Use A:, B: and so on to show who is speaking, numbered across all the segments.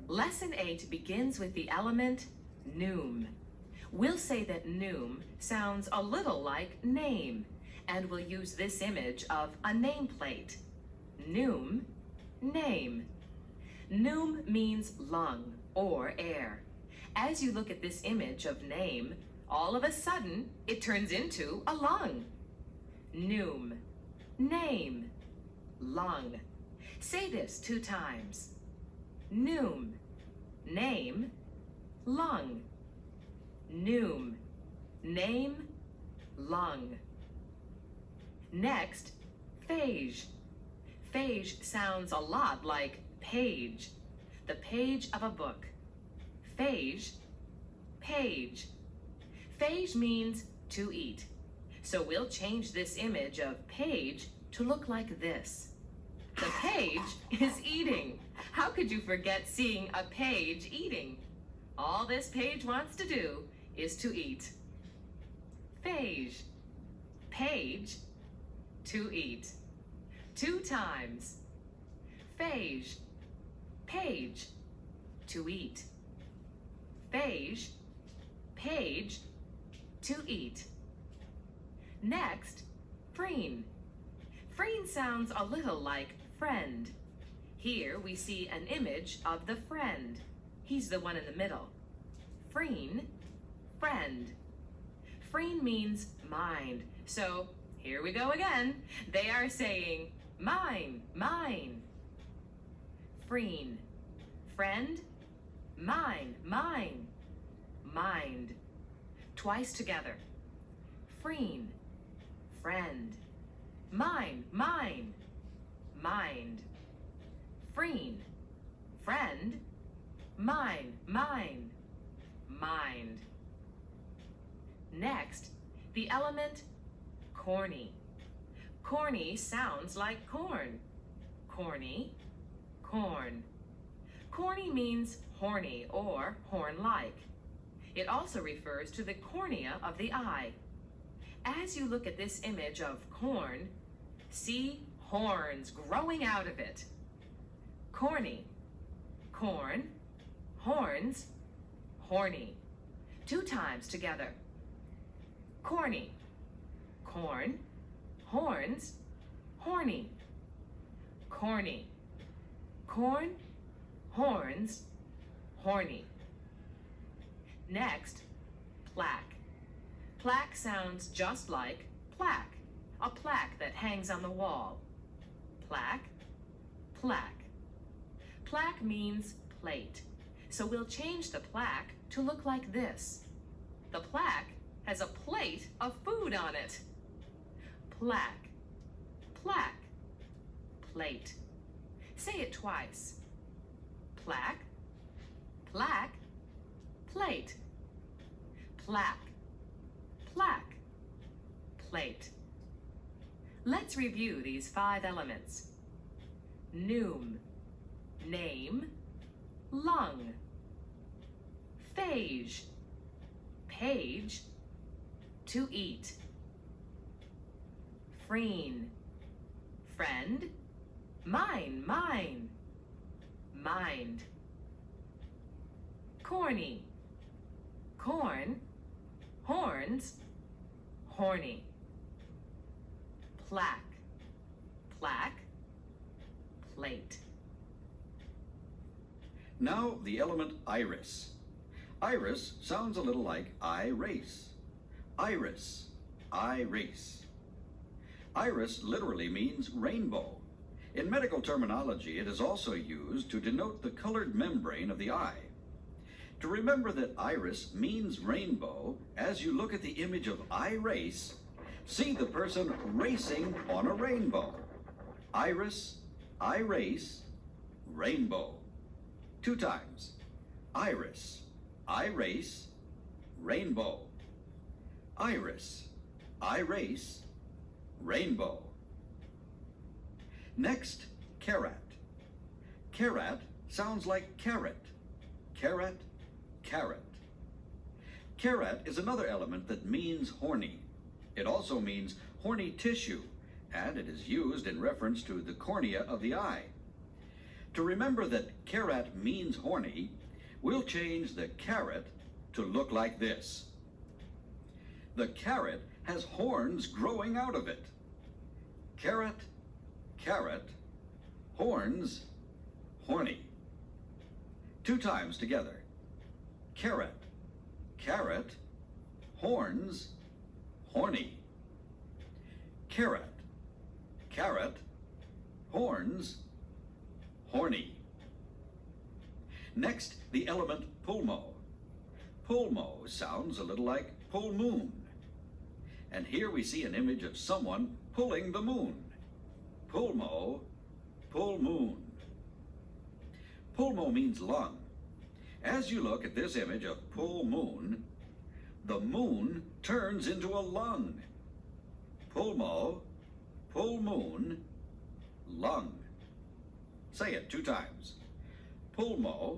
A: Lesson 8 begins with the element noom. We'll say that noom sounds a little like name, and we'll use this image of a nameplate. Noom, name. Noom means lung or air. As you look at this image of name, all of a sudden it turns into a lung. Noom, name, lung. Say this 2 times. Noom, name, lung. Noom, name, lung. Next, phage. Phage sounds a lot like page, the page of a book. Phage, page. Phage means to eat. So we'll change this image of page to look like this. The page is eating. How could you forget seeing a page eating? All this page wants to do is to eat. Phage, page, to eat. 2 times. Phage, page, to eat. Phage, page, to eat. Next, freen. Freen sounds a little like friend. Here we see an image of the friend. He's the one in the middle. Freen, friend. Freen means mind. So here we go again. They are saying mine, mine. Freen, friend, mine, mine, mind. Twice together. Freen, friend, mine, mine, mind. Freen, friend, mine, mine, mind. Next, the element corny. Corny sounds like corn. Corny, corn. Corny means horny or horn-like. It also refers to the cornea of the eye. As you look at this image of corn, see horns growing out of it. Corny, corn, horns, horny. 2 times together. Corny, corn, horns, horny. Corny, corn, horns, horny. Next, plaque. Plaque sounds just like plaque, a plaque that hangs on the wall. Plaque, plaque. Plaque means plate, so we'll change the plaque to look like this. The plaque has a plate of food on it. Plaque, plaque, plate. Say it twice. Plaque, plaque, plate. Plaque, plaque, plate. Let's review these 5 elements. Noom, name, lung. Phage, page, to eat. Freen, friend, mine, mine, mind. Corny, corn, horns, horny. Plaque, plaque, plate.
B: Now the element iris. Iris sounds a little like I race. Iris, I race. Iris literally means rainbow. In medical terminology, it is also used to denote the colored membrane of the eye. To remember that iris means rainbow, as you look at the image of I race, see the person racing on a rainbow. Iris, I race, rainbow. 2 times. Iris, I race, rainbow. Iris, I race, rainbow. Next, carrot. Carrot sounds like carrot. Carrot, carrot. Carrot is another element that means horny. It also means horny tissue, and it is used in reference to the cornea of the eye. To remember that carrot means horny, we'll change the carrot to look like this. The carrot has horns growing out of it. Carrot, carrot, horns, horny. 2 times together. Carrot, carrot, horns, horny. Carrot, carrot, horns, horny. Next, the element pulmo. Pulmo sounds a little like full moon. And here we see an image of someone pulling the moon. Pulmo, full moon. Pulmo means lung. As you look at this image of full moon, the moon turns into a lung. Pulmo, full moon, lung. Say it 2 times. Pulmo,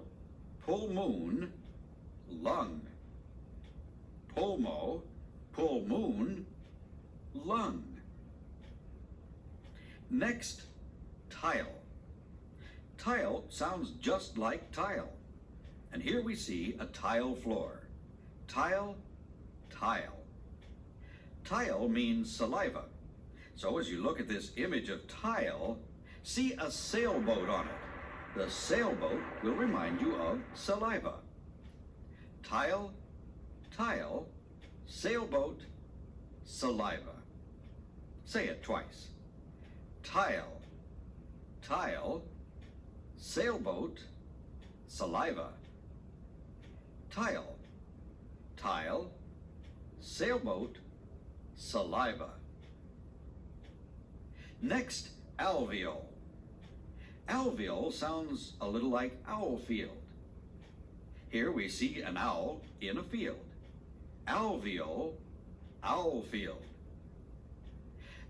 B: full moon, lung. Pulmo, full moon, lung. Next, tile. Tile sounds just like tile. And here we see a tile floor. Tile, tile. Tile means saliva. So as you look at this image of tile, see a sailboat on it. The sailboat will remind you of saliva. Tile, tile, sailboat, saliva. Say it twice. Tile, tile, sailboat, saliva. Tile, tile, sailboat, saliva. Next, alveole. Alveole sounds a little like owl field. Here we see an owl in a field. Alveole, owl field.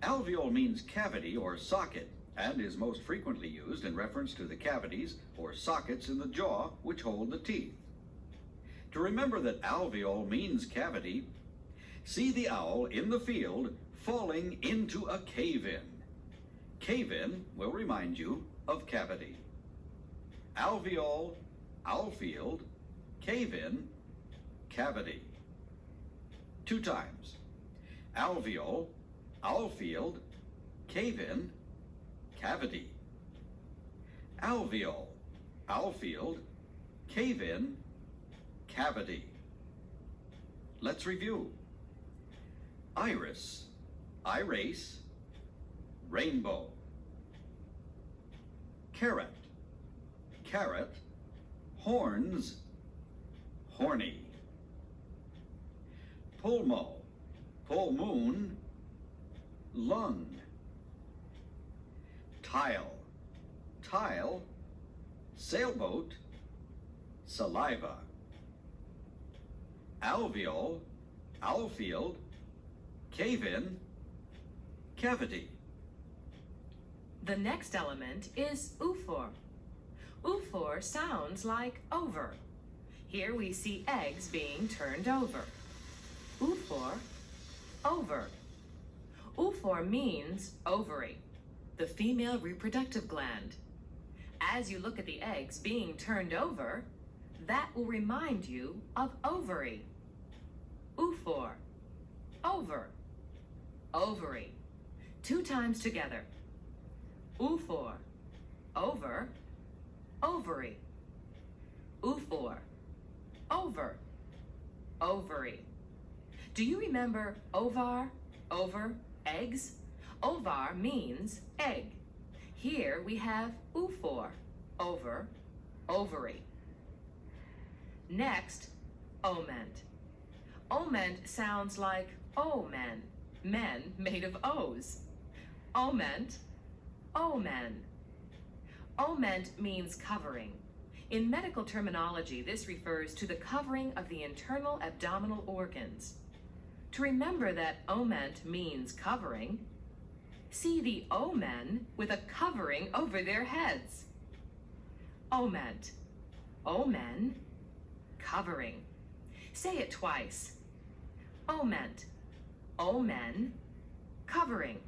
B: Alveole means cavity or socket and is most frequently used in reference to the cavities or sockets in the jaw which hold the teeth. To remember that alveole means cavity, see the owl in the field falling into a cave-in. Cave-in will remind you of cavity. Alveole, owl field, cave-in, cavity. 2 times. Alveole, owl field, cave-in, cavity. Alveole, owl field, cave-in, cavity. Let's review. Iris, iris, rainbow. Carrot, carrot, horns, horny. Pulmo, full moon, lung. Tile, tile, sailboat, saliva. Alveole, owl field, cave-in, cavity.
A: The next element is oophor. Oophor sounds like over. Here we see eggs being turned over. Oophor, over. Oophor means ovary, the female reproductive gland. As you look at the eggs being turned over, that will remind you of ovary. Oophor, over, ovary. 2 times together. Oophor, over, ovary. Oophor, over, ovary. Do you remember ovar, over, eggs? Ovar means egg. Here we have oophor, over, ovary. Next, oment. Oment sounds like omen, men made of O's. Oment, omen. Oment means covering. In medical terminology, this refers to the covering of the internal abdominal organs. To remember that oment means covering, see the omen with a covering over their heads. Oment, omen, covering. Say it twice. Oment, omen, covering.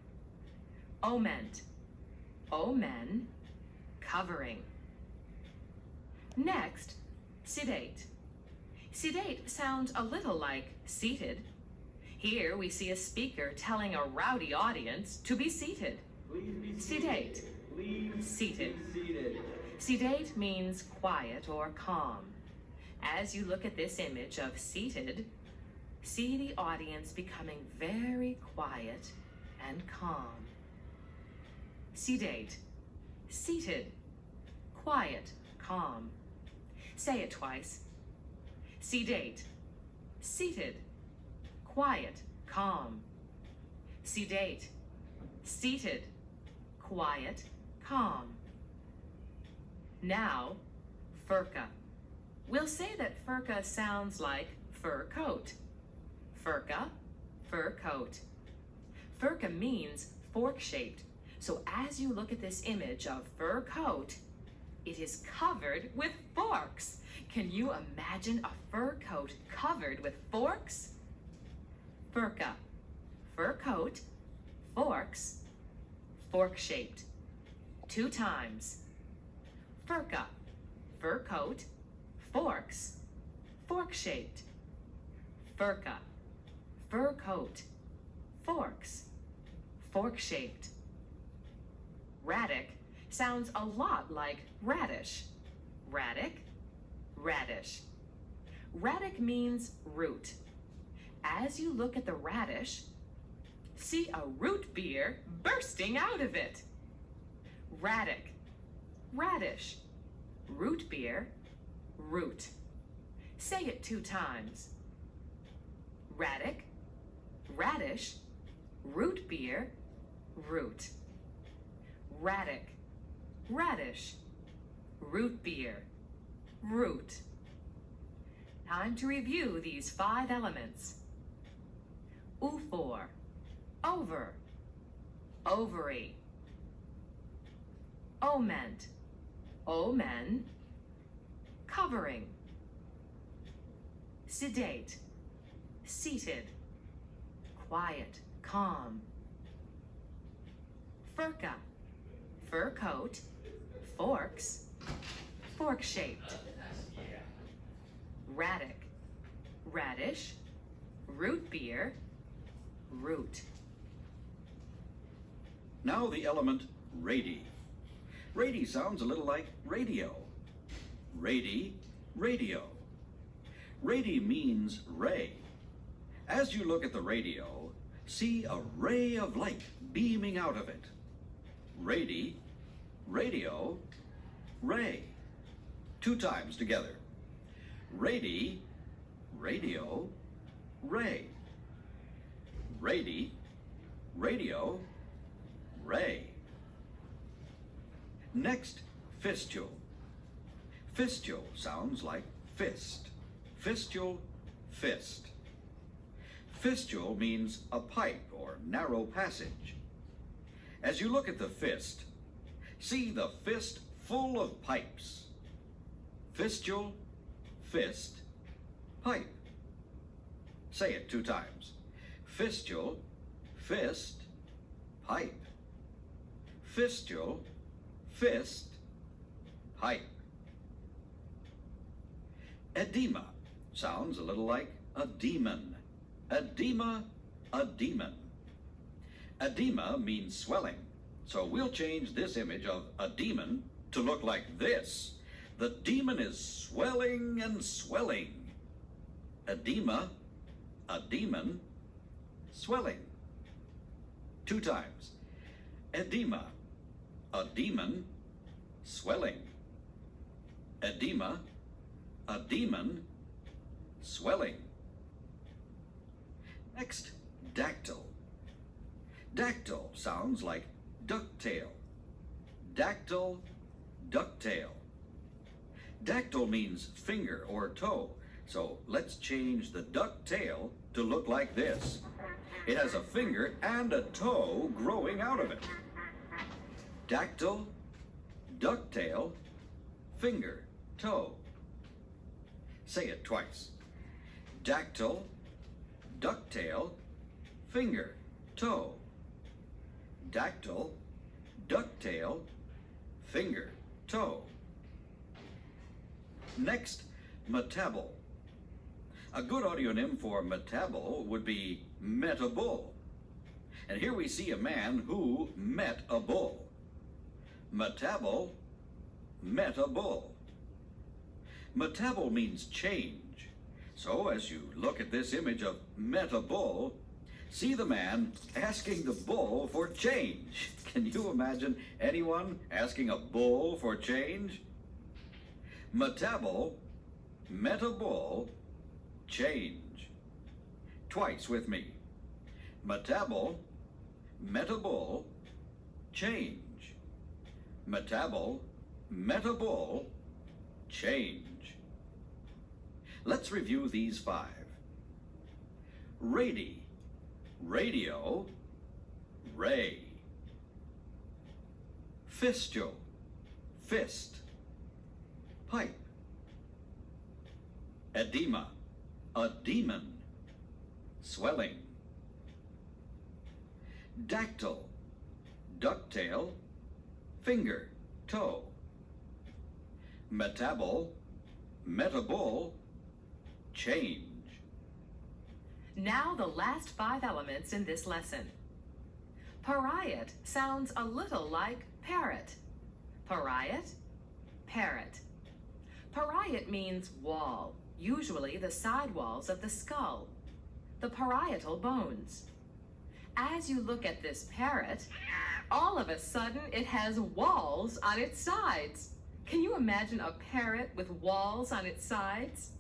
A: Oment, omen, covering. Next, sedate. Sedate sounds a little like seated. Here we see a speaker telling a rowdy audience to be seated.
C: Please be
A: Sedate.
C: seated. Please
A: Seated.
C: be seated.
A: Sedate means quiet or calm. As you look at this image of seated, see the audience becoming very quiet and calm. Sedate. Seated. Quiet. Calm. Say it twice. Sedate. Seated. Quiet. Calm. Sedate. Seated. Quiet. Calm. Now, furka. We'll say that furka sounds like fur coat. Furka, fur coat. Furka means fork-shaped. So as you look at this image of fur coat, it is covered with forks. Can you imagine a fur coat covered with forks? Furka, fur coat, forks, fork-shaped. 2 times. Furka, fur coat, forks, fork-shaped. Furka, fur coat, forks, fork-shaped. Raddick sounds a lot like radish. Raddick, radish. Raddick means root. As you look at the radish, see a root beer bursting out of it. Raddick, radish, root beer, root. Say it 2 times. Raddick, radish, root beer, root. Raddick, radish, root beer, root. Time to review these 5 elements. Oophor, over, ovary. Oment, omen, covering. Sedate, seated, quiet, calm. Furka, fur coat, forks, fork-shaped. Raddick, radish, root beer, root.
B: Now the element radi. Radi sounds a little like radio. Radi, radio. Radi means ray. As you look at the radio, see a ray of light beaming out of it. Radi, radio, ray. 2 times together. Radi, radio, ray. Radi, radio, ray. Next, fistule. Fistule sounds like fist. Fistule, fist. Fistule means a pipe or narrow passage. As you look at the fist, see the fist full of pipes. Fistule, fist, pipe. Say it 2 times. Fistule, fist, pipe. Fistule, fist, pipe. Edema sounds a little like a demon. Edema, a demon. Edema means swelling, so we'll change this image of a demon to look like this. The demon is swelling and swelling. Edema, a demon, swelling. 2 times. Edema, a demon, swelling. Edema, a demon, swelling. Next, dactyl. Dactyl sounds like ducktail. Dactyl, ducktail. Dactyl means finger or toe, so let's change the ducktail to look like this. It has a finger and a toe growing out of it. Dactyl, ducktail, finger, toe. Say it twice. Dactyl, ducktail, finger, toe. Dactyl, ducktail, finger, toe. Next, metabol. A good audionym for metabol would be met a bull. And here we see a man who met a bull. Metabol, met a bull. Metabol means change. So as you look at this image of met a bull, see the man asking the bull for change. Can you imagine anyone asking a bull for change? Metabol, met a bull, change. Twice with me. Metabol, met a bull, change. Metabol, met a bull, change. Let's review these 5. Rady, radio, ray. Fistule, fist. Pipe. Edema, a demon. Swelling. Dactyl, ducktail, finger, toe. Metabol, metabol, change.
A: Now the last 5 elements in this lesson. Pariet sounds a little like parrot. Pariet, parrot. Pariet means wall, usually the side walls of the skull, the parietal bones. As you look at this parrot, all of a sudden it has walls on its sides. Can you imagine a parrot with walls on its sides?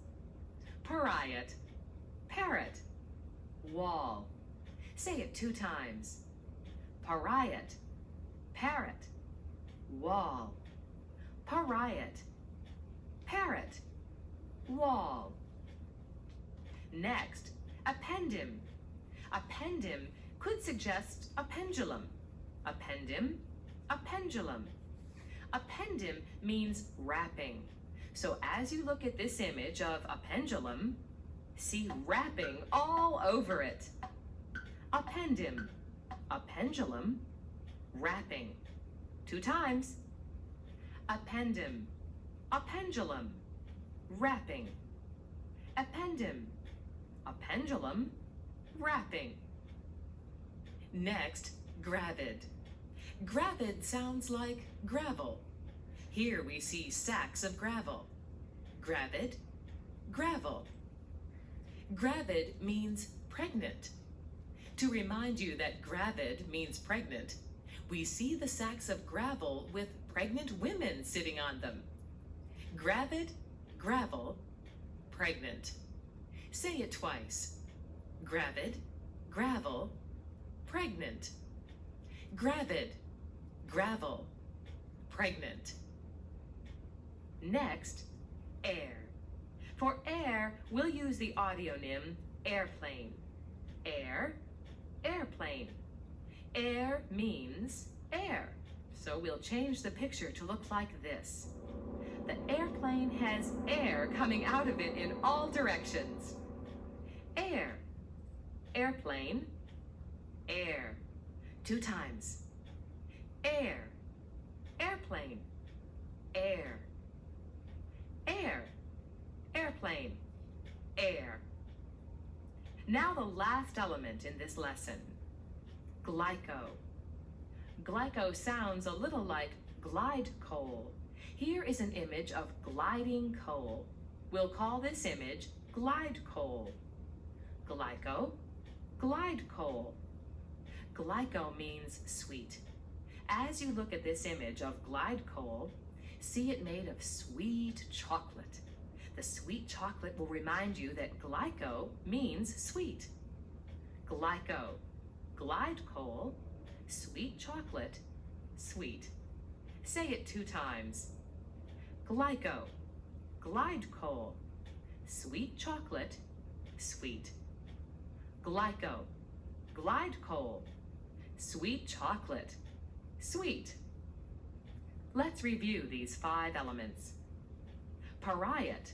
A: Pariet, parrot, wall. Say it 2 times. Pariet, parrot, wall. Pariet, parrot, wall. Next, appendum. Appendum could suggest a pendulum. Appendum, a pendulum. Appendum means wrapping. So as you look at this image of a pendulum, see wrapping all over it. Appendum, a pendulum, wrapping. 2 times. Appendum, a pendulum, wrapping. Appendum, a pendulum, wrapping. Next, gravid. Gravid sounds like gravel. Here we see sacks of gravel. Gravid, gravel. Gravid means pregnant. To remind you that gravid means pregnant, we see the sacks of gravel with pregnant women sitting on them. Gravid, gravel, pregnant. Say it twice. Gravid, gravel, pregnant. Gravid, gravel, pregnant. Next, air. For air, we'll use the audionym airplane. Air, airplane. Air means air, so we'll change the picture to look like this. The airplane has air coming out of it in all directions. Air, airplane, air. 2 times. Air, airplane, air. Air, airplane, air. Now the last element in this lesson, glyco. Glyco sounds a little like glide coal. Here is an image of gliding coal. We'll call this image glide coal. Glyco, glide coal. Glyco means sweet. As you look at this image of glide coal, see it made of sweet chocolate. The sweet chocolate will remind you that glyco means sweet. Glyco, glide coal, sweet chocolate, sweet. Say it 2 times. Glyco, glide coal, sweet chocolate, sweet. Glyco, glide coal, sweet chocolate, sweet. Let's review these 5 elements. Pariet,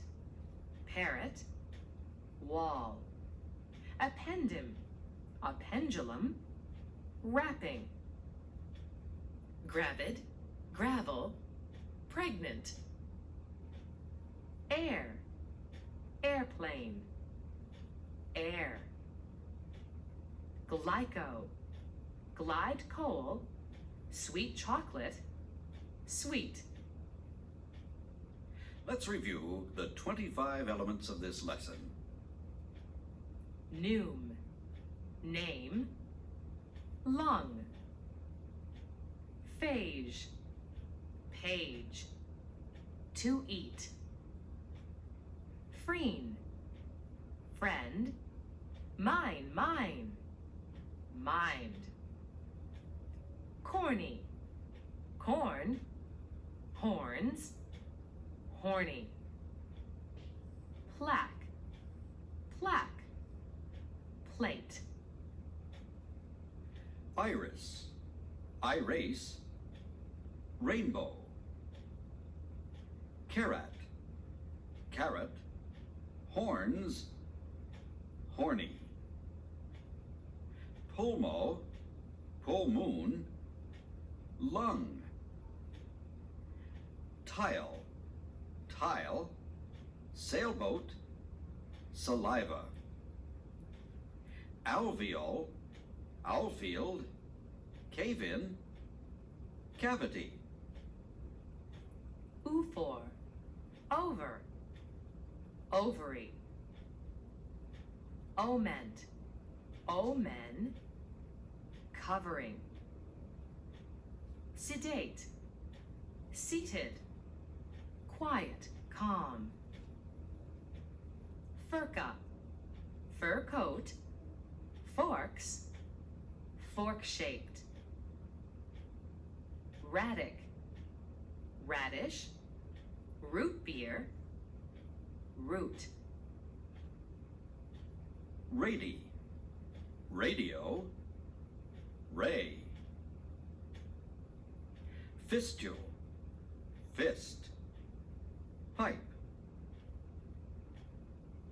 A: parrot, wall. Appendum, a pendulum, wrapping. Gravid, gravel, pregnant. Air, airplane, air. Glyco, glide coal, sweet chocolate, sweet.
B: Let's review the 25 elements of this lesson.
A: Noom, name, lung. Phage, page, to eat. Freen, friend, mine, mind. Corny, corn, horns, horny. Plaque, plaque, plate.
B: Iris, iRace, rainbow. Carrot, carrot, horns, horny. Pulmo, full moon, lung. Tile, tile, sailboat, saliva. Alveol, outfield, cave-in, cavity.
A: Oophor, over, ovary. Oment, omen, covering. Sedate, seated, quiet, calm. Furca, fur coat, forks, fork-shaped. Radic, radish, root beer, root.
B: Rady, radio, ray. Fistule, fist, pipe.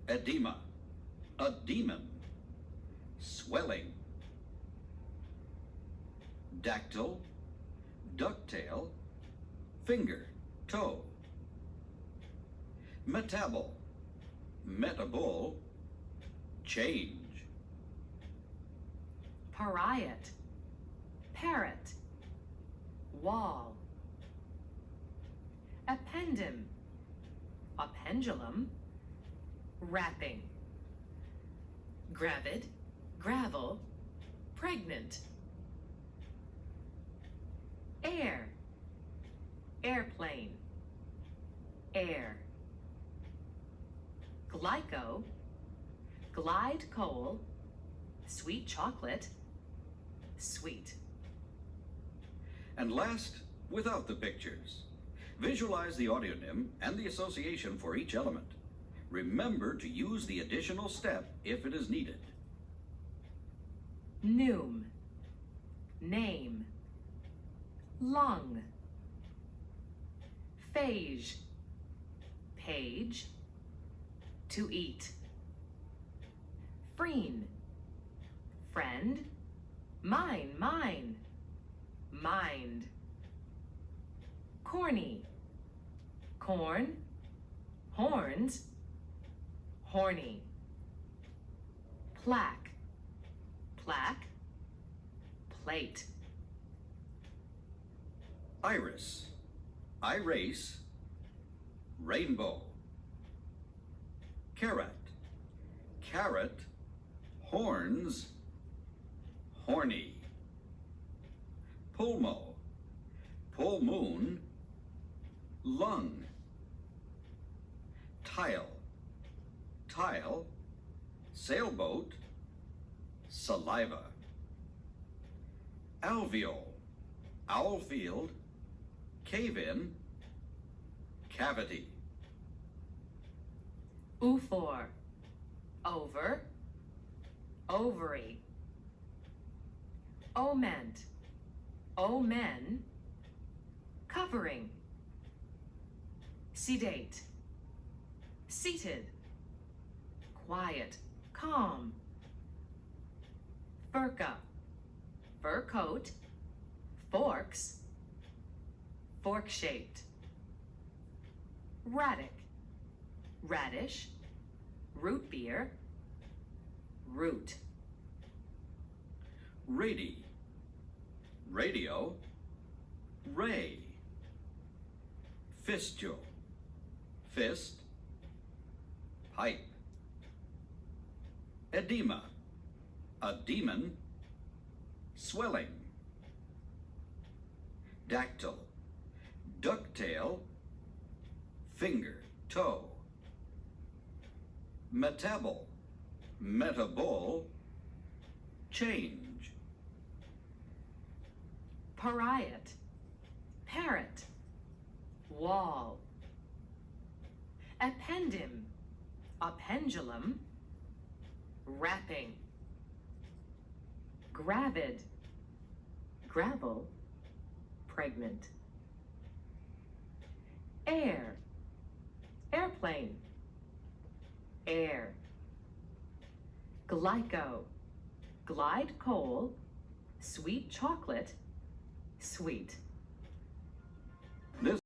B: Edema, a demon, swelling. Dactyl, ducktail, finger, toe. Metabol, metabol, change.
A: Pariet, parrot, wall. Appendum, a pendulum, wrapping. Gravid, gravel, pregnant. Air, airplane, air. Glyco, glide coal, sweet chocolate, sweet.
B: And last, without the pictures. Visualize the audionym and the association for each element. Remember to use the additional step if it is needed.
A: Noom, name, lung. Phage, page, to eat. Freen, friend, mine, mind. Corny, corn, horns, horny. Plaque, plaque, plate.
B: Iris, iRace, rainbow. Carrot, carrot, horns, horny. Pulmo, full moon, lung. Tile, tile, sailboat, saliva. Alveol, owlfield, cave-in, cavity.
A: Oophor, over, ovary. Oment, omen, covering. Sedate, seated, quiet, calm. Furca, fur coat, forks, fork-shaped. Radic, radish, root beer, root.
B: Rady, radio, ray. Fistule, fist, pipe. Edema, a demon, swelling. Dactyl, ducktail, finger, toe. Metabol, metabol, change.
A: Pariet, parrot, wall. Appendum, a pendulum, wrapping. Gravid, gravel, pregnant. Air, airplane, air. Glyco, glide coal, sweet chocolate, sweet.
B: This